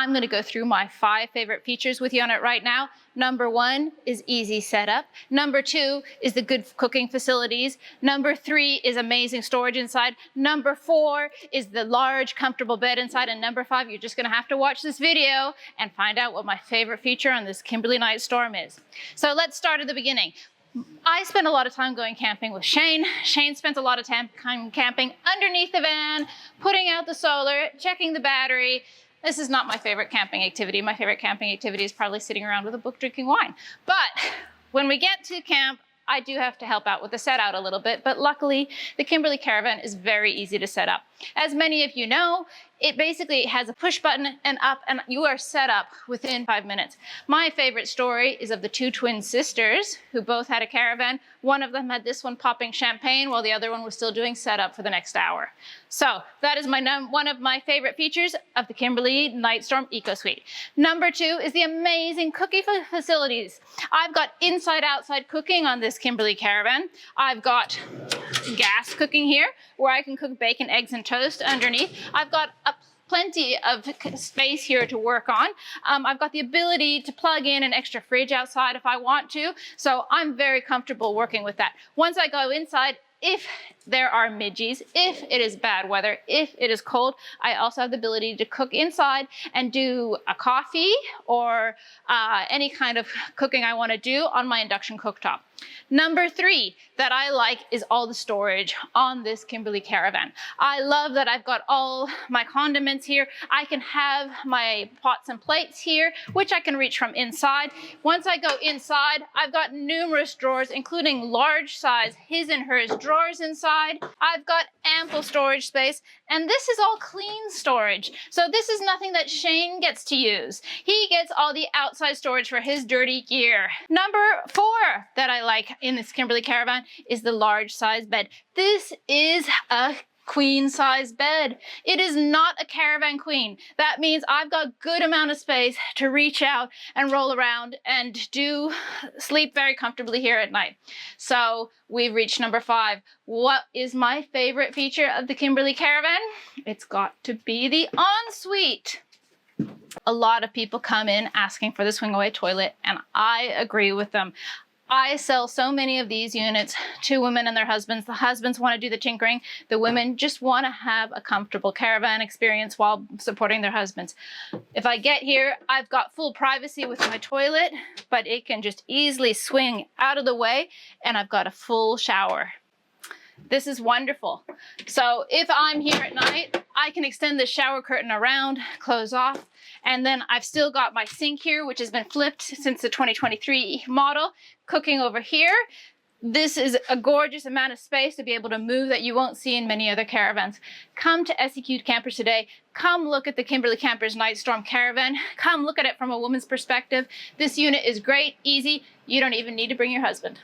I'm going to go through my 5 favorite features with you on it right now. Number 1 is easy setup. Number 2 is the good cooking facilities. Number 3 is amazing storage inside. Number 4 is the large, comfortable bed inside. And number 5, you're just going to have to watch this video and find out what my favorite feature on this Kimberley Night Storm is. So let's start at the beginning. I spent a lot of time going camping with Shane. Shane spent a lot of time camping underneath the van, putting out the solar, checking the battery. This is not my favorite camping activity. My favorite camping activity is probably sitting around with a book drinking wine. But when we get to camp, I do have to help out with the set out a little bit, but luckily the Kimberley Caravan is very easy to set up. As many of you know, it basically has a push button and up, and you are set up within 5 minutes. My favorite story is of the 2 twin sisters who both had a caravan. One of them had this one popping champagne while the other one was still doing setup for the next hour. So that is one of my favorite features of the Kimberley Night Storm Eco Suite. Number 2 is the amazing cooking facilities. I've got inside-outside cooking on this Kimberley Caravan. I've got gas cooking here where I can cook bacon, eggs, and toast underneath. I've got plenty of space here to work on. I've got the ability to plug in an extra fridge outside if I want to, so I'm very comfortable working with that. Once I go inside, if there are midges, if it is bad weather, if it is cold, I also have the ability to cook inside and do a coffee or any kind of cooking I want to do on my induction cooktop. Number 3 that I like is all the storage on this Kimberley Caravan. I love that I've got all my condiments here. I can have my pots and plates here, which I can reach from inside. Once I go inside, I've got numerous drawers, including large size his and hers drawers inside. I've got ample storage space, and this is all clean storage. So this is nothing that Shane gets to use. He gets all the outside storage for his dirty gear. Number 4 that I like in this Kimberley Caravan is the large size bed. This is a queen size bed. It is not a caravan queen. That means I've got good amount of space to reach out and roll around and sleep very comfortably here at night. So we've reached number 5. What is my favorite feature of the Kimberley Caravan? It's got to be the ensuite. A lot of people come in asking for the swing away toilet, and I agree with them. I sell so many of these units to women and their husbands. The husbands want to do the tinkering. The women just want to have a comfortable caravan experience while supporting their husbands. If I get here, I've got full privacy with my toilet, but it can just easily swing out of the way, and I've got a full shower. This is wonderful. So if I'm here at night, I can extend the shower curtain around, close off, and then I've still got my sink here, which has been flipped since the 2023 model, cooking over here. This is a gorgeous amount of space to be able to move that you won't see in many other caravans. Come to SEQ Campers today. Come look at the Kimberley Campers Night Storm Caravan. Come look at it from a woman's perspective. This unit is great, easy. You don't even need to bring your husband.